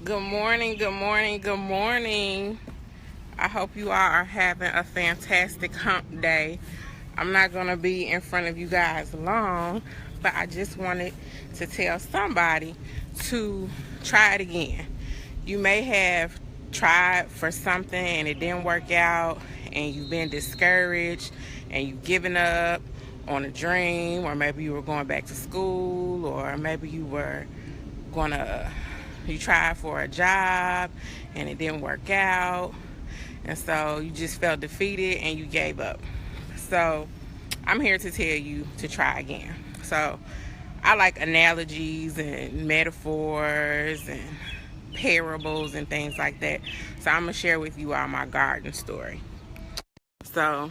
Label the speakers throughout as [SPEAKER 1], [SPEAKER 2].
[SPEAKER 1] Good morning, good morning, good morning. I hope you all are having a fantastic hump day. I'm not going to be in front of you guys long, but I just wanted to tell somebody to try it again. You may have tried for something and it didn't work out, and you've been discouraged and you've given up on a dream, or maybe you were going back to school, or maybe you tried for a job and it didn't work out, and so you just felt defeated and you gave up. So I'm here to tell you to try again. So I like analogies and metaphors and parables and things like that. So I'm gonna share with you all my garden story. So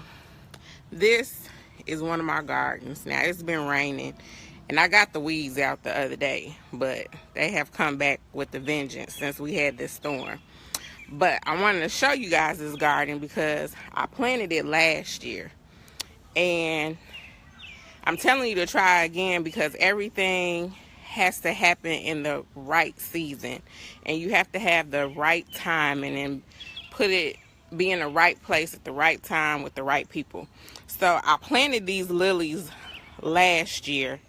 [SPEAKER 1] this is one of my gardens. Now, it's been raining and I got the weeds out the other day, but they have come back with a vengeance since we had this storm. But I wanted to show you guys this garden because I planted it last year, and I'm telling you to try again because everything has to happen in the right season, and you have to have the right time and then be in the right place at the right time with the right people. So I planted these lilies last year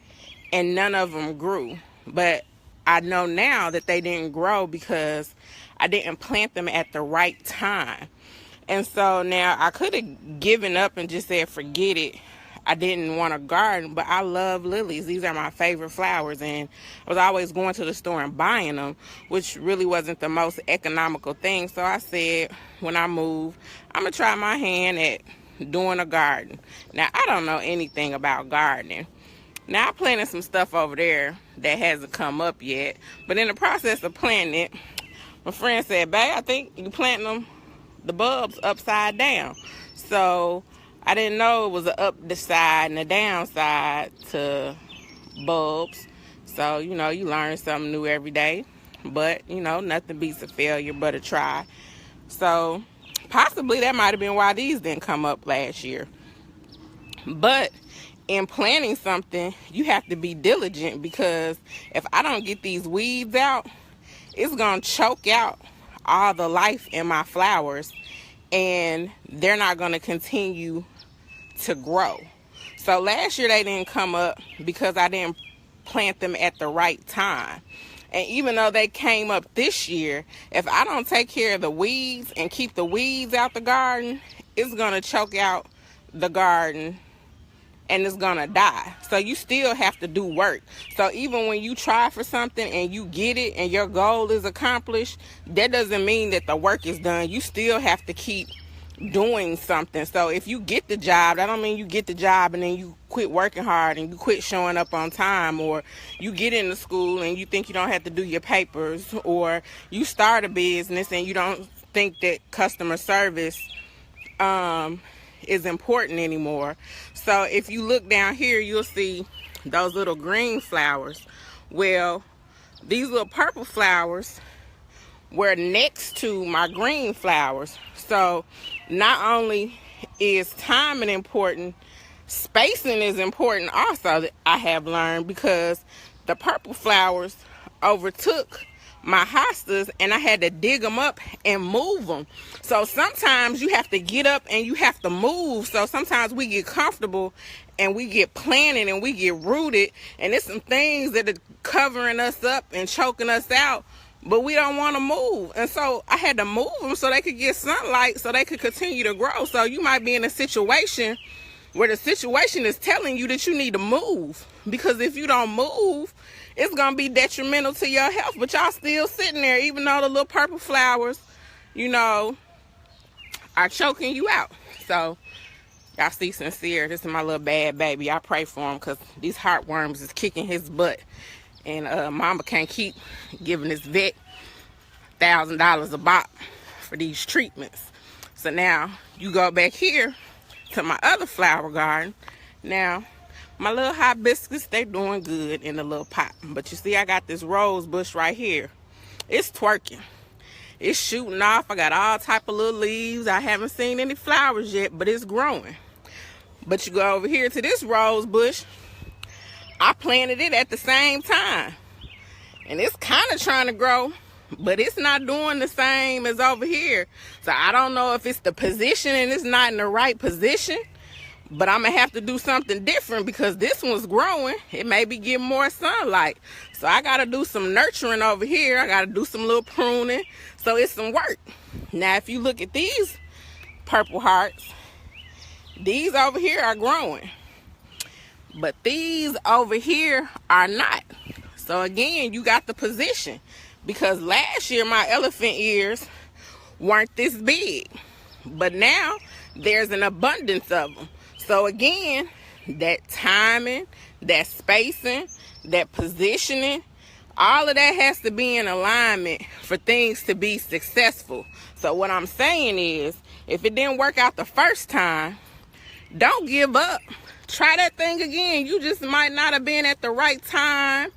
[SPEAKER 1] and none of them grew, but I know now that they didn't grow because I didn't plant them at the right time. And so now I could have given up and just said forget it, I didn't want to garden, but I love lilies. These are my favorite flowers, and I was always going to the store and buying them, which really wasn't the most economical thing. So I said, when I move, I'm going to try my hand at doing a garden. Now, I don't know anything about gardening. Now, I planted some stuff over there that hasn't come up yet, but in the process of planting it, my friend said, babe, I think you planting the bulbs upside down. So I didn't know it was an up the side and a downside to bulbs. So, you learn something new every day. But, nothing beats a failure but a try. So possibly that might have been why these didn't come up last year. But in planting something, you have to be diligent, because if I don't get these weeds out, it's going to choke out all the life in my flowers, and they're not going to continue to grow. So last year they didn't come up because I didn't plant them at the right time. And even though they came up this year, if I don't take care of the weeds and keep the weeds out the garden, it's going to choke out the garden and it's going to die. So you still have to do work. So even when you try for something and you get it and your goal is accomplished, that doesn't mean that the work is done. You still have to keep doing something. So if you get the job, that don't mean you get the job and then you quit working hard and you quit showing up on time, or you get into school and you think you don't have to do your papers, or you start a business and you don't think that customer service is important anymore. So if you look down here, you'll see those little green flowers. Well, these little purple flowers were next to my green flowers. So not only is timing important, spacing is important also, that I have learned, because the purple flowers overtook my hostas and I had to dig them up and move them. So sometimes you have to get up and you have to move. So sometimes we get comfortable and we get planted and we get rooted, and there's some things that are covering us up and choking us out, but we don't want to move. And so I had to move them so they could get sunlight, so they could continue to grow. So you might be in a situation where the situation is telling you that you need to move, because if you don't move, it's going to be detrimental to your health. But y'all still sitting there, even though the little purple flowers, are choking you out. So y'all see Sincere, this is my little bad baby. I pray for him because these heartworms is kicking his butt. And mama can't keep giving this vet $1,000 a bop for these treatments. So now you go back here to my other flower garden. Now my little hibiscus, they doing good in the little pot. But you see, I got this rose bush right here. It's twerking. It's shooting off. I got all type of little leaves. I haven't seen any flowers yet, but it's growing. But you go over here to this rose bush. I planted it at the same time, and it's kind of trying to grow, but it's not doing the same as over here. So I don't know if it's the position and it's not in the right position, but I'm gonna have to do something different because this one's growing. It may be getting more sunlight. So I gotta do some nurturing over here. I gotta do some little pruning. So it's some work. Now, if you look at these purple hearts, these over here are growing, but these over here are not. So again, you got the position, because last year my elephant ears weren't this big, but now there's an abundance of them. So again, that timing, that spacing, that positioning, all of that has to be in alignment for things to be successful. So what I'm saying is, if it didn't work out the first time, don't give up. Try that thing again. You just might not have been at the right time,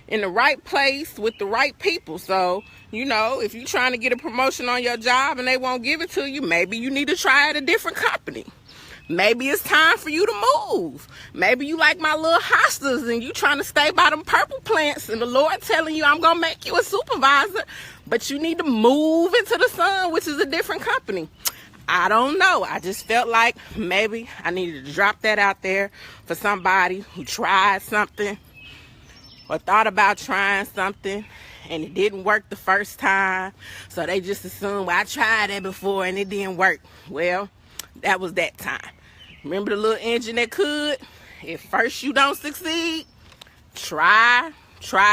[SPEAKER 1] in the right place, with the right people. So, you know, if you're trying to get a promotion on your job and they won't give it to you, maybe you need to try at a different company. Maybe it's time for you to move. Maybe you like my little hostas and you trying to stay by them purple plants and the Lord telling you, I'm going to make you a supervisor, but you need to move into the sun, which is a different company. I don't know. I just felt like maybe I needed to drop that out there for somebody who tried something or thought about trying something and it didn't work the first time. So they just assumed, well, I tried that before and it didn't work. Well, that was that time. Remember the little engine that could? If first you don't succeed, try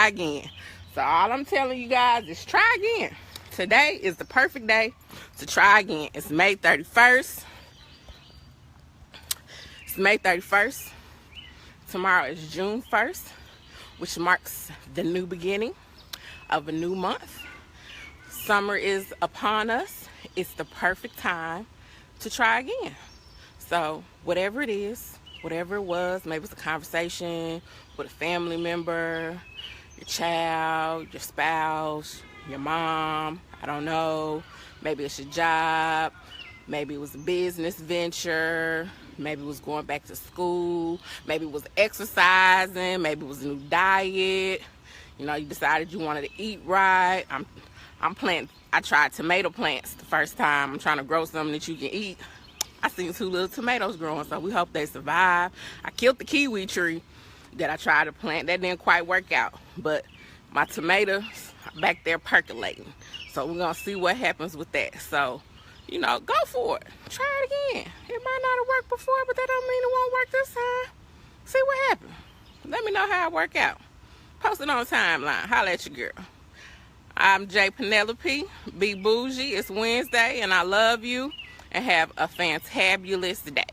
[SPEAKER 1] again. So all I'm telling you guys is try again. Today is the perfect day to try again. It's May 31st. It's May 31st. Tomorrow is June 1st, which marks the new beginning of a new month. Summer is upon us. It's the perfect time to try again. So whatever it is, whatever it was, maybe it's a conversation with a family member, your child, your spouse, your mom, I don't know. Maybe it's your job. Maybe it was a business venture. Maybe it was going back to school. Maybe it was exercising. Maybe it was a new diet. You know, you decided you wanted to eat right. I tried tomato plants the first time. I'm trying to grow something that you can eat. I seen 2 little tomatoes growing, so we hope they survive. I killed the kiwi tree that I tried to plant. That didn't quite work out, but my tomatoes are back there percolating. So we're going to see what happens with that. So, you know, go for it. Try it again. It might not have worked before, but that don't mean it won't work this time. See what happens. Let me know how it work out. Post it on the timeline. Holla at your girl. I'm Penelope. Be bougie. It's Wednesday, and I love you. And have a fantabulous day.